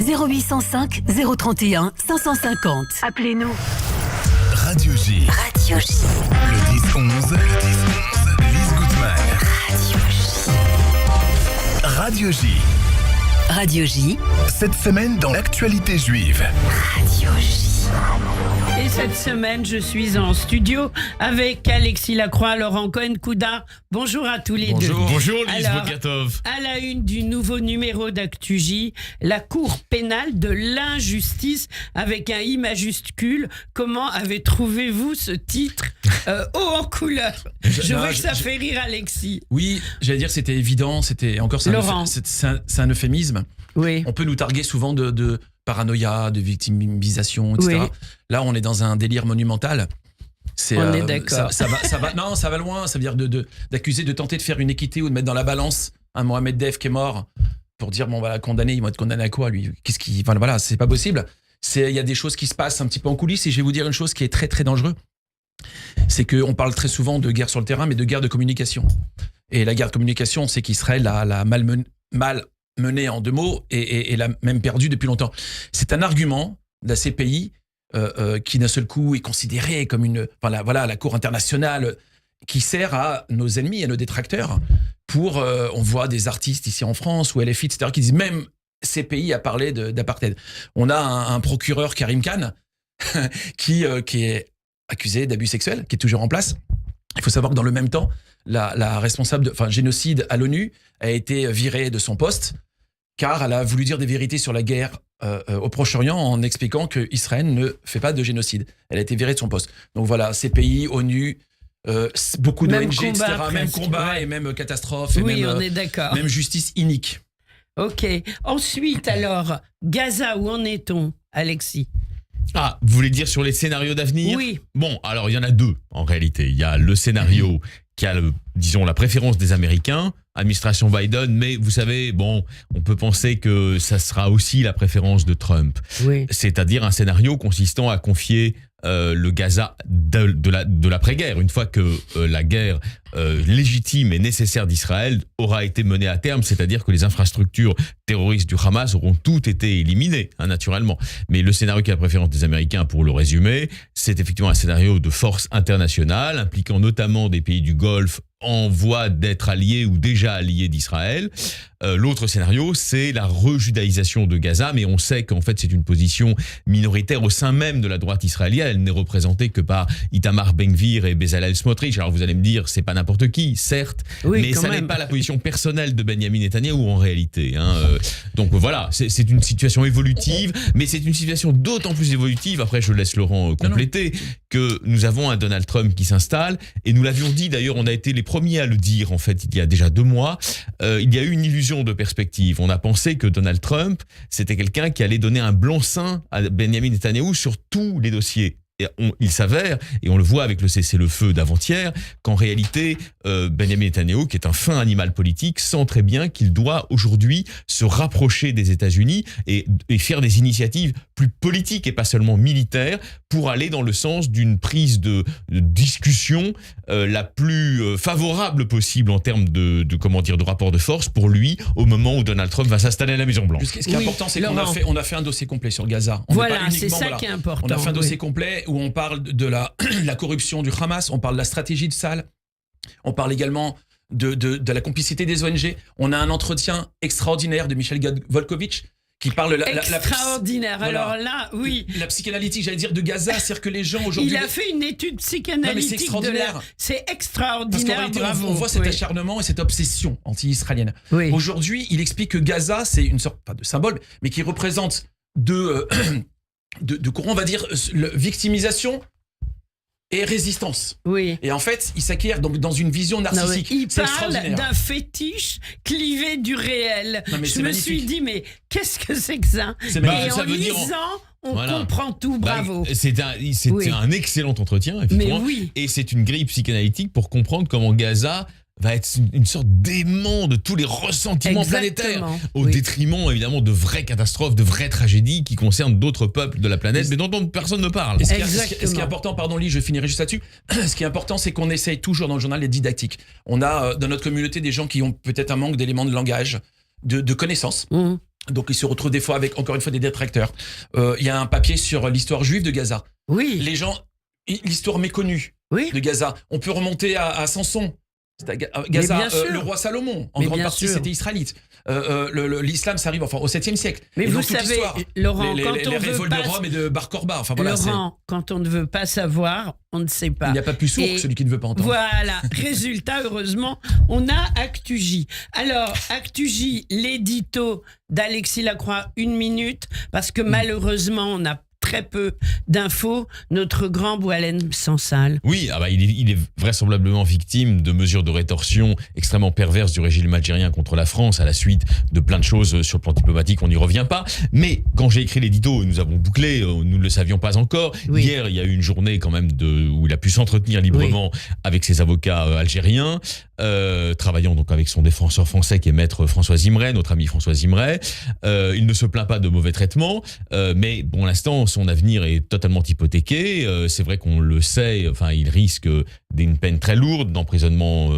0805 031 550. Appelez-nous. Radio J. Radio J. Le 10-11. Lise Goodman. Radio J. Radio J. Cette semaine dans l'actualité juive. Radio J. Et cette semaine, je suis en studio avec Alexis Lacroix, Laurent Cohen-Couda. Bonjour à tous les deux. Bonjour Lise Alors, Bokatov. à la une du nouveau numéro d'Actu-J, la Cour pénale de l'injustice avec un I majuscule. Comment avez-vous ce titre haut en couleur? Je veux que ça fait rire Alexis. Oui, j'allais dire c'était évident, c'était encore ça. Laurent. C'est un euphémisme. Oui. On peut nous targuer souvent de paranoïa, de victimisation, etc. Oui. Là, on est dans un délire monumental. On est d'accord. Ça va loin. Ça veut dire d'accuser, de tenter de faire une équité ou de mettre dans la balance un Mohamed Def qui est mort pour dire bon voilà condamné, il va être condamné à quoi lui? Voilà, c'est pas possible. Il y a des choses qui se passent un petit peu en coulisses et je vais vous dire une chose qui est très très dangereuse. C'est qu'on parle très souvent de guerre sur le terrain, mais de guerre de communication. Et la guerre de communication, c'est qu'Israël l'a mal menée en deux mots et l'a même perdue depuis longtemps. C'est un argument de la CPI qui d'un seul coup est considéré comme la Cour internationale qui sert à nos ennemis, à nos détracteurs. On voit des artistes ici en France ou LFI, etc., qui disent même CPI a parlé d'apartheid. On a un procureur, Karim Khan, qui est accusé d'abus sexuels, qui est toujours en place. Il faut savoir que dans le même temps, la responsable génocide à l'ONU a été virée de son poste car elle a voulu dire des vérités sur la guerre au Proche-Orient en expliquant qu'Israël ne fait pas de génocide. Elle a été virée de son poste. Donc voilà, CPI, ONU, beaucoup d'ONG, etc. Même combat ouais. Et même catastrophe. Et oui, même, on est d'accord. Même justice inique. Ok. Ensuite, alors, Gaza, où en est-on, Alexis? Ah, vous voulez dire sur les scénarios d'avenir? Oui. Bon, alors il y en a deux en réalité. Il y a le scénario qui a, disons, la préférence des Américains, administration Biden, mais vous savez, bon, on peut penser que ça sera aussi la préférence de Trump. Oui. C'est-à-dire un scénario consistant à confier le Gaza de l'après-guerre, une fois que la guerre légitime et nécessaire d'Israël aura été menée à terme, c'est-à-dire que les infrastructures terroristes du Hamas auront toutes été éliminées, naturellement. Mais le scénario qui a la préférence des Américains, pour le résumer, c'est effectivement un scénario de force internationale, impliquant notamment des pays du Golfe en voie d'être alliés ou déjà alliés d'Israël. L'autre scénario, c'est la rejudaïsation de Gaza, mais on sait qu'en fait c'est une position minoritaire au sein même de la droite israélienne. Elle n'est représentée que par Itamar Ben-Gvir et Bezalel Smotrich. Alors vous allez me dire, c'est pas n'importe qui, certes, oui, mais ça n'est pas la position personnelle de Benyamin Netanyahou en réalité. Donc voilà, c'est une situation évolutive, mais c'est une situation d'autant plus évolutive, après je laisse Laurent compléter, que nous avons un Donald Trump qui s'installe, et nous l'avions dit d'ailleurs, on a été les premiers à le dire en fait il y a déjà 2 mois, il y a eu une illusion de perspective. On a pensé que Donald Trump, c'était quelqu'un qui allait donner un blanc-seing à Benyamin Netanyahou sur tous les dossiers. Et il s'avère, et on le voit avec le cessez-le-feu d'avant-hier, qu'en réalité, Benyamin Netanyahou, qui est un fin animal politique, sent très bien qu'il doit aujourd'hui se rapprocher des États-Unis et faire des initiatives plus politiques et pas seulement militaires pour aller dans le sens d'une prise de discussion la plus favorable possible en termes de rapport de force pour lui au moment où Donald Trump va s'installer à la Maison-Blanche. Ce qui est important, c'est qu'on a fait un dossier complet sur Gaza. Voilà, c'est ça qui est important. On a fait un dossier complet où on parle de la corruption du Hamas, on parle de la stratégie de Sal, on parle également de la complicité des ONG. On a un entretien extraordinaire de Michel Volkovitch qui parle extraordinaire. Voilà. Alors là, oui. La psychanalytique, j'allais dire, de Gaza, c'est-à-dire que les gens aujourd'hui... Il a fait une étude psychanalytique. C'est extraordinaire. C'est extraordinaire. Parce qu'en réalité, on voit cet acharnement et cette obsession anti-israélienne. Oui. Aujourd'hui, il explique que Gaza, c'est une sorte, pas de symbole, mais qui représente de courant, on va dire, victimisation et résistance. Oui. Et en fait, il s'acquiert donc dans une vision narcissique. Il parle d'un fétiche clivé du réel. Je me suis dit, mais qu'est-ce que c'est que ça? Et en lisant, on comprend tout. Bravo. C'est un excellent entretien, effectivement. Mais oui. Et c'est une grille psychanalytique pour comprendre comment Gaza va être une sorte d'aimant de tous les ressentiments planétaires, au détriment évidemment de vraies catastrophes, de vraies tragédies qui concernent d'autres peuples de la planète, mais dont personne ne parle. Et ce qui est important, pardon Lee, je finirai juste là-dessus, ce qui est important, c'est qu'on essaye toujours dans le journal d'être didactique. On a dans notre communauté des gens qui ont peut-être un manque d'éléments de langage, de connaissances. Donc il se retrouve des fois avec, encore une fois, des détracteurs. Il y a un papier sur l'histoire juive de Gaza. Oui. Les gens, l'histoire méconnue Oui. de Gaza. On peut remonter à Samson. C'est à Gaza, bien sûr. le roi Salomon, en Mais grande bien partie, sûr. c'était israélite. L'islam, ça arrive au 7e siècle. Mais Et vous dans toute savez, l'histoire, Laurent, les quand on les veut révoltes pas... de Rome et de Bar Korba. Enfin, voilà, Laurent, quand on ne veut pas savoir, on ne sait pas. il n'y a pas plus sourd Et que celui qui ne veut pas entendre. Voilà, résultat, heureusement, on a ActuJ. Alors, ActuJ, l'édito d'Alexis Lacroix, 1 minute, parce que malheureusement, on a très peu d'infos. Notre grand Boualem Sansal. Oui, il est vraisemblablement victime de mesures de rétorsion extrêmement perverses du régime algérien contre la France à la suite de plein de choses sur le plan diplomatique, on n'y revient pas. Mais quand j'ai écrit l'édito, nous avons bouclé, nous ne le savions pas encore. Oui. Hier, il y a eu une journée quand même où il a pu s'entretenir librement avec ses avocats algériens, travaillant donc avec son défenseur français qui est maître François Zimray, notre ami François Zimray. Il ne se plaint pas de mauvais traitements, mais pour l'instant, son avenir est totalement hypothéqué. C'est vrai qu'on le sait, enfin, il risque d'une peine très lourde, d'emprisonnement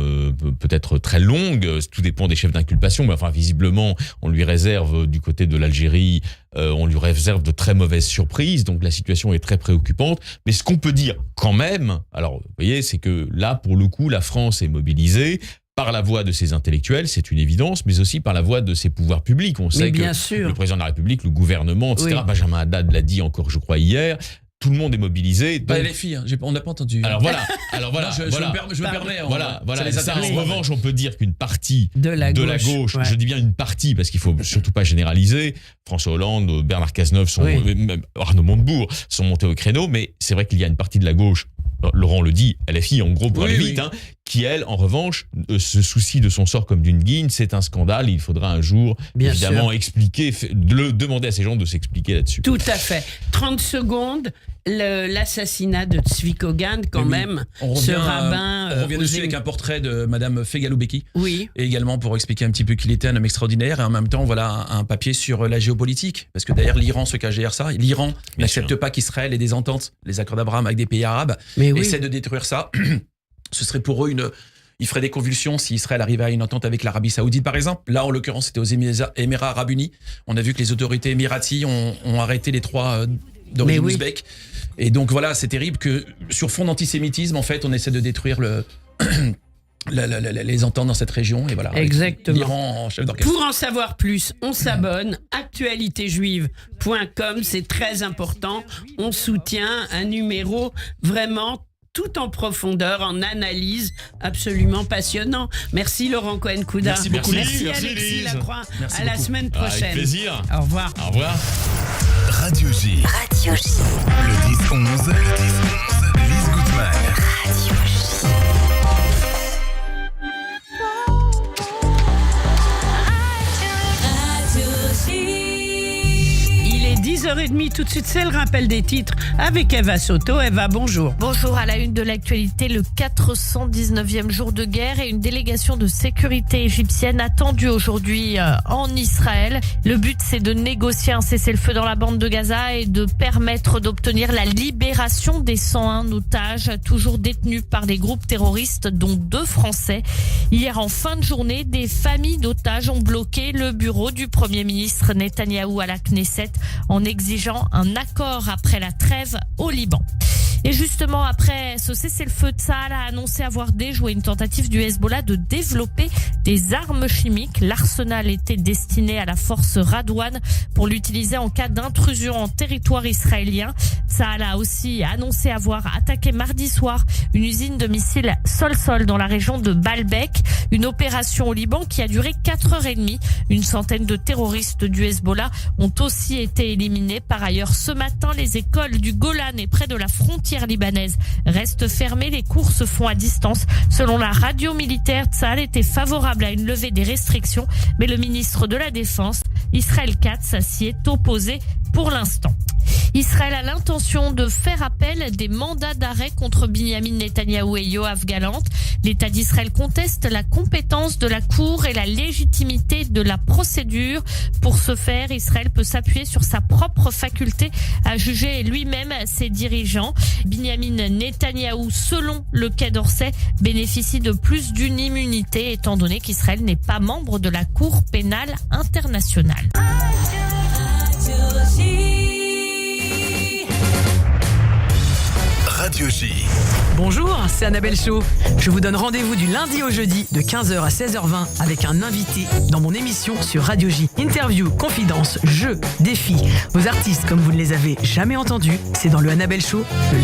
peut-être très longue. Tout dépend des chefs d'inculpation, mais enfin, visiblement, on lui réserve du côté de l'Algérie, on lui réserve de très mauvaises surprises. Donc la situation est très préoccupante. Mais ce qu'on peut dire quand même, alors, vous voyez, c'est que là, pour le coup, la France est mobilisée par la voix de ses intellectuels, c'est une évidence, mais aussi par la voix de ses pouvoiurs publics. On sait que le président de la République, le gouvernement, etc., Oui. Benjamin Haddad l'a dit encore, je crois, hier, tout le monde est mobilisé. Pas donc- les filles, on n'a pas entendu. Alors voilà, Non, je me permets. Voilà. Ça les Ça, intéresse en pas. revanche, on peut dire qu'une partie De la gauche, ouais. je dis bien une partie, parce qu'il faut surtout pas généraliser, François Hollande, Bernard Cazeneuve, même Arnaud Montebourg sont montés au créneau, mais c'est vrai qu'il y a une partie de la gauche, Laurent le dit, LFI en gros pour aller vite, hein, qui elle, en revanche, se soucie de son sort comme d'une guine. C'est un scandale, il faudra un jour, Bien évidemment, sûr. expliquer, demander à ces gens de s'expliquer là-dessus. Tout à fait. 30 secondes, l'assassinat de Tzvik Hogan, quand Oui. même, On ce revient, rabbin... on revient dessus avec un portrait de Madame Fegalou-Beki. Oui, Et également pour expliquer un petit peu qu'il était un homme extraordinaire et en même temps voilà un papier sur la géopolitique parce que d'ailleurs l'Iran se cache derrière ça. L'Iran n'accepte pas qu'Israël ait des ententes, les accords d'Abraham avec des pays arabes, mais oui. essaie de détruire ça. Ce serait pour eux ils feraient des convulsions si Israël arrivait à une entente avec l'Arabie Saoudite par exemple. Là en l'occurrence c'était aux Émirats Arabes Unis. On a vu que les autorités émiraties ont arrêté les 3 d'origine Mais oui. ouzbek. Et donc voilà, c'est terrible que sur fond d'antisémitisme en fait on essaie de détruire les ententes dans cette région et voilà. avec Exactement. l'Iran en chef d'orchestre. Pour en savoir plus, on s'abonne. Actualitéjuive.com, c'est très important. On soutient un numéro vraiment tout en profondeur, en analyse, absolument passionnant. Merci Laurent Cohen-Couda. Merci beaucoup, Merci merci, Alexis Lise. Lacroix. Merci à la beaucoup. semaine Avec prochaine. plaisir. Au revoir. Au revoir. Radio J. Radio J. Le 10-11. Lise Gutmann. Radio J. Il est 10h30, tout de suite, c'est le rappel des titres avec Eva Soto. Eva, bonjour. Bonjour, à la une de l'actualité, le 419e jour de guerre et une délégation de sécurité égyptienne attendue aujourd'hui en Israël. Le but, c'est de négocier un cessez-le-feu dans la bande de Gaza et de permettre d'obtenir la libération des 101 otages toujours détenus par des groupes terroristes, dont 2 Français. Hier, en fin de journée, des familles d'otages ont bloqué le bureau du Premier ministre Netanyahou à la Knesset en exigeant un accord après la trêve au Liban. Et justement, après ce cessez-le-feu, Tsahal a annoncé avoir déjoué une tentative du Hezbollah de développer des armes chimiques. L'arsenal était destiné à la force Radouane pour l'utiliser en cas d'intrusion en territoire israélien. Tsahal a aussi annoncé avoir attaqué mardi soir une usine de missiles sol-sol dans la région de Baalbek. Une opération au Liban qui a duré 4h30. Une centaine de terroristes du Hezbollah ont aussi été éliminés. Par ailleurs, ce matin, les écoles du Golan et près de la frontière libanaise restent fermées. Les cours se font à distance. Selon la radio militaire, Tsahal était favorable à une levée des restrictions, mais le ministre de la Défense, Israël Katz, s'y est opposé pour l'instant. Israël a l'intention de faire appel des mandats d'arrêt contre Binyamin Netanyahou et Yoav Gallant. L'État d'Israël conteste la compétence de la Cour et la légitimité de la procédure. Pour ce faire, Israël peut s'appuyer sur sa propre faculté à juger lui-même ses dirigeants. Binyamin Netanyahou, selon le Quai d'Orsay, bénéficie de plus d'une immunité étant donné qu'Israël n'est pas membre de la Cour pénale internationale. Radio J. Bonjour, c'est Annabelle Chaud. Je vous donne rendez-vous du lundi au jeudi de 15h à 16h20 avec un invité dans mon émission sur Radio J. Interview, confidence, jeux, défis. Vos artistes comme vous ne les avez jamais entendus, c'est dans le Annabelle Show, le